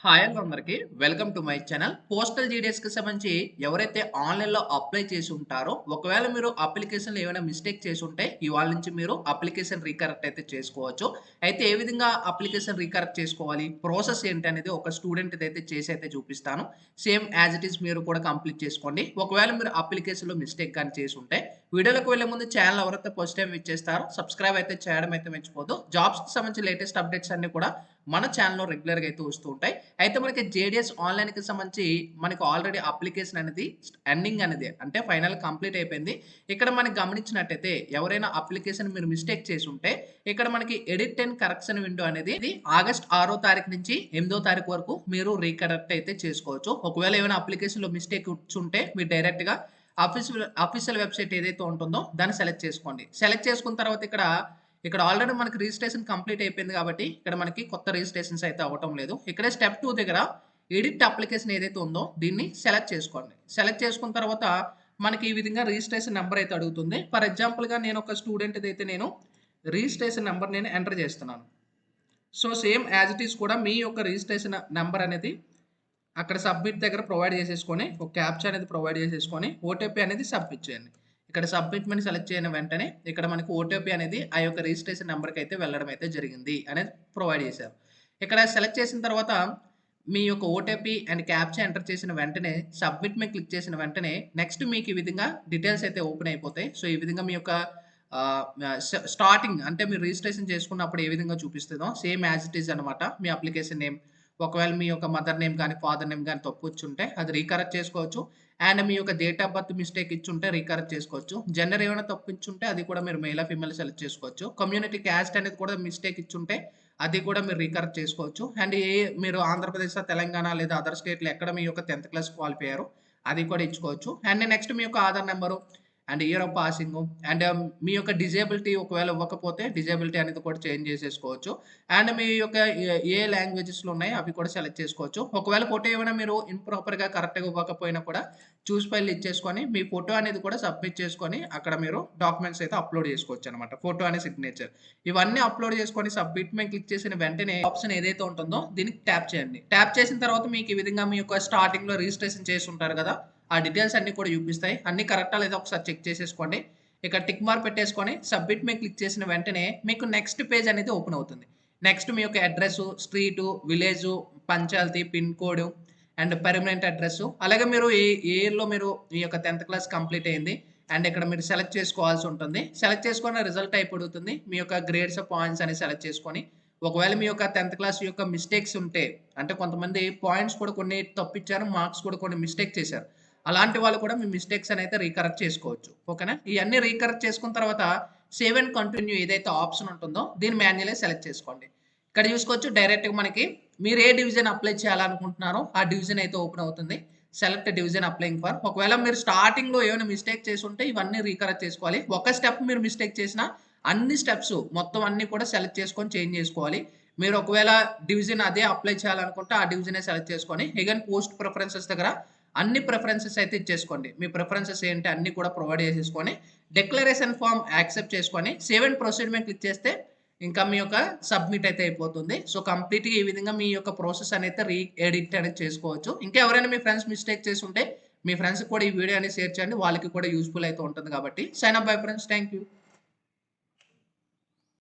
Hi అండి అందరికి. Welcome to my channel. Postal జీడీఎస్‌కి సంబంధించి ఎవరైతే ఆన్‌లైన్‌లో అప్లై చేసి ఉంటారో, ఒకవేళ మీరు అప్లికేషన్‌లో ఏమైనా మిస్టేక్ చేసుంటే, ఇవాళ నుంచి మీరు అప్లికేషన్ రీకరెక్ట్ అయితే చేసుకోవచ్చు. అయితే ఏ విధంగా అప్లికేషన్ రీకరెక్ట్ చేసుకోవాలి? ప్రాసెస్ ఏంటనేది ఒక స్టూడెంట్‌దైతే చేసైతే చూపిస్తాను. సేమ్ యాజ్ ఇట్ ఈజ్ మీరు కూడా కంప్లీట్ చేసుకోండి. ఒకవేళ మీరు అప్లికేషన్‌లో మిస్టేక్ గాని చేసుంటే, వీడియోలోకి వెళ్ళే ముందు ఛానల్ ఎవరైతే ఫస్ట్ టైమ్ విచ్చేస్తారో సబ్స్క్రైబ్ అయితే చేయడం అయితే మర్చిపోద్దు. జాబ్స్‌కి సంబంధించి లేటెస్ట్ అప్డేట్స్ అన్నీ కూడా మన ఛానెల్‌లో రెగ్యులర్‌గా అయితే వస్తూ ఉంటాయి. అయితే మనకి జేడీఎస్ ఆన్‌లైన్‌కి సంబంధించి మనకు ఆల్రెడీ అప్లికేషన్ అనేది ఎండింగ్ అనేది అంటే ఫైనల్ కంప్లీట్ అయిపోయింది. ఇక్కడ మనకి గమనించినట్టయితే ఎవరైనా అప్లికేషన్ మీరు మిస్టేక్ చేసుంటే ఇక్కడ మనకి ఎడిట్ అండ్ కరెక్షన్ విండో అనేది ఆగస్ట్ 6వ తారీఖు నుంచి 8వ తారీఖు వరకు మీరు రీకరెక్ట్ అయితే చేసుకోవచ్చు. ఒకవేళ ఏమైనా అప్లికేషన్‌లో మిస్టేక్ వచ్చుంటే మీరు డైరెక్ట్‌గా ఆఫీషియల్ వెబ్‌సైట్ ఏదైతే ఉంటుందో దాన్ని సెలెక్ట్ చేసుకోండి. సెలెక్ట్ చేసుకున్న తర్వాత ఇక్కడ ఆల్రెడీ మనకి రిజిస్ట్రేషన్ కంప్లీట్ అయిపోయింది కాబట్టి, ఇక్కడ మనకి కొత్త రిజిస్ట్రేషన్స్ అయితే అవ్వటం లేదు. ఇక్కడే స్టెప్ 2 దగ్గర ఎడిట్ అప్లికేషన్ ఏదైతే ఉందో దీన్ని సెలెక్ట్ చేసుకోండి. సెలెక్ట్ చేసుకున్న తర్వాత మనకి ఈ విధంగా రిజిస్ట్రేషన్ నంబర్ అయితే అడుగుతుంది. ఫర్ ఎగ్జాంపుల్‌గా నేను ఒక స్టూడెంట్‌దైతే నేను రిజిస్ట్రేషన్ నంబర్ నేను ఎంటర్ చేస్తున్నాను. So, same as it is కూడా మీ యొక్క రిజిస్ట్రేషన్ నంబర్ అనేది అక్కడ సబ్మిట్ దగ్గర ప్రొవైడ్ చేసేసుకొని, ఒక క్యాప్చా అనేది ప్రొవైడ్ చేసేసుకొని, ఓటీపీ అనేది సబ్మిట్ చేయండి. ఇక్కడ సబ్మిట్ మని సెలెక్ట్ చేయని వెంటనే ఇక్కడ మనకు ఓటీపీ అనేది ఆ యొక్క రిజిస్ట్రేషన్ నంబర్‌కి అయితే వెళ్ళడం అయితే జరిగింది అనేది ప్రొవైడ్ చేశారు. ఇక్కడ సెలెక్ట్ చేసిన తర్వాత మీ యొక్క ఓటీపీ అండ్ క్యాప్చా ఎంటర్ చేసిన వెంటనే సబ్మిట్ మీద క్లిక్ చేసిన వెంటనే నెక్స్ట్ మీకు ఈ విధంగా డీటెయిల్స్ అయితే ఓపెన్ అయిపోతాయి. సో, ఈ విధంగా మీ యొక్క ఆహ్, స్టార్టింగ్ అంటే మీరు రిజిస్ట్రేషన్ చేసుకున్నప్పుడు ఏ విధంగా చూపిస్తదో సేమ్ యాజ్ ఇట్ ఈజ్ అనమాట. మీ అప్లికేషన్ నేమ్ ఒకవేళ మీ యొక్క మదర్ నేమ్ గాని, ఫాదర్ నేమ్ గాని తప్పొచ్చుంటే అది రీకరెక్ట్ చేసుకోవచ్చు. అండ్ మీ యొక్క డేట్ ఆఫ్ బర్త్ మిస్టేక్ ఇచ్చుంటే రీకరెక్ట్ చేసుకోవచ్చు. జెండర్ ఏమైనా తప్పు ఇచ్చుంటే అది కూడా మీరు మేలా, ఫీమేల్ సెలెక్ట్ చేసుకోవచ్చు. కమ్యూనిటీ క్యాస్ట్ అనేది కూడా మిస్టేక్ ఇచ్చుంటే అది కూడా మీరు రీకరెక్ట్ చేసుకోవచ్చు. అండ్ మీరు ఆంధ్రప్రదేశ్, తెలంగాణ లేదా అదర్ స్టేట్‌లో ఎక్కడ మీ యొక్క 10థ్ క్లాస్ క్వాలిఫై అయ్యారో అది కూడా ఇచ్చుకోవచ్చు. అండ్ నెక్స్ట్ మీ యొక్క Aadhaar number and year of passing and మీ యొక్క డిజేబిలిటీ ఒకవేళ ఇవ్వకపోతే డిజేబిలిటీ అనేది కూడా చేంజ్ చేసేసుకోవచ్చు. అండ్ మీ యొక్క ఏ లాంగ్వేజెస్‌లో ఉన్నాయో అవి కూడా సెలెక్ట్ చేసుకోవచ్చు. ఒకవేళ ఫోటో ఏమైనా మీరు ఇంప్రాపర్‌గా కరెక్ట్‌గా ఇవ్వకపోయినా కూడా చూస్ ఫైల్ ఇచ్చేసుకొని మీ ఫోటో అనేది కూడా సబ్మిట్ చేసుకొని అక్కడ మీరు డాక్యుమెంట్స్ అయితే అప్‌లోడ్ చేసుకోవచ్చనమాట. ఫోటో అనే సిగ్నేచర్. ఇవన్నీ అప్‌లోడ్ చేసుకొని సబ్మిట్ మీద క్లిక్ చేసిన వెంటనే ఆప్షన్ ఏదైతే ఉంటుందో దీనికి ట్యాప్ చేయండి. ట్యాప్ చేసిన తర్వాత మీకు ఈ విధంగా మీ యొక్క స్టార్టింగ్‌లో రిజిస్ట్రేషన్ చేసి ఉంటారు కదా! ఆ డీటెయిల్స్ అన్నీ కూడా చూపిస్తాయి. అన్నీ కరెక్టా లేదా ఒకసారి చెక్ చేసేసుకోండి. ఇక్కడ టిక్ మార్క్ పెట్టేసుకొని సబ్మిట్ మీద క్లిక్ చేసిన వెంటనే మీకు నెక్స్ట్ పేజ్ అనేది ఓపెన్ అవుతుంది. నెక్స్ట్ మీ యొక్క address, street, village, panchayat, pin code and permanent address. అలాగే మీరు ఏ ఇయర్‌లో మీరు మీ యొక్క 10థ్ క్లాస్ కంప్లీట్ అయింది. అండ్ ఇక్కడ మీరు సెలెక్ట్ చేసుకోవాల్సి ఉంటుంది. సెలెక్ట్ చేసుకున్న రిజల్ట్ టైప్ అడుగుతుంది. మీ యొక్క గ్రేడ్స్, పాయింట్స్ అని సెలెక్ట్ చేసుకొని ఒకవేళ మీ యొక్క 10థ్ క్లాస్ యొక్క మిస్టేక్స్ ఉంటే అంటే కొంతమంది పాయింట్స్ కూడా కొన్ని తప్పిచ్చారు. మార్క్స్ కూడా కొన్ని మిస్టేక్ చేశారు. అలాంటి వాళ్ళు కూడా మీ మిస్టేక్స్ అయితే రీకరెక్ట్ చేసుకోవచ్చు. ఓకేనా? ఇయన్నీ రీకరెక్ట్ చేసుకున్న తర్వాత సేవ్ అండ్ కంటిన్యూ ఏదైతే ఆప్షన్ ఉంటుందో దీన్ని మాన్యుయల్‌గా సెలెక్ట్ చేసుకోండి. ఇక్కడ చూసుకోవచ్చు డైరెక్ట్‌గా మనకి మీరు ఏ డివిజన్ అప్లై చేయాలనుకుంటున్నారో ఆ డివిజన్ అయితే ఓపెన్ అవుతుంది. సెలెక్ట్ డివిజన్ అప్లయింగ్ ఫర్ ఒకవేళ మీరు స్టార్టింగ్‌లో ఏమైనా మిస్టేక్ చేసుంటే ఇవన్నీ రీకరెక్ట్ చేసుకోవాలి. ఒక స్టెప్ మీరు మిస్టేక్ చేసినా అన్ని స్టెప్స్ మొత్తం అన్నీ కూడా సెలెక్ట్ చేసుకొని చేంజ్ చేసుకోవాలి. మీరు ఒకవేళ డివిజన్ అదే అప్లై చేయాలనుకుంటే ఆ డివిజనే సెలెక్ట్ చేసుకొని అగైన్ పోస్ట్ ప్రిఫరెన్సెస్ దగ్గర అన్ని ప్రిఫరెన్సెస్ అయితే ఇచ్చేసుకోండి. మీ ప్రిఫరెన్సెస్ ఏంటి అన్నీ కూడా ప్రొవైడ్ చేసేసుకొని డిక్లరేషన్ ఫార్మ్ యాక్సెప్ట్ చేసుకొని సేవ్ అండ్ ప్రొసీడ్ మీద క్లిక్ చేస్తే ఇంకా మీ యొక్క సబ్మిట్ అయితే అయిపోతుంది. సో, కంప్లీట్‌గా ఈ విధంగా మీ యొక్క ప్రాసెస్ అనేది ఎడిట్ అనేది చేసుకోవచ్చు. ఇంకా ఎవరైనా మీ ఫ్రెండ్స్ మిస్టేక్ చేసుంటే మీ ఫ్రెండ్స్‌కి కూడా ఈ వీడియో అనేది షేర్ చేయండి. వాళ్ళకి కూడా యూజ్‌ఫుల్ అయితే ఉంటుంది కాబట్టి. Sign up bye friends. Thank you.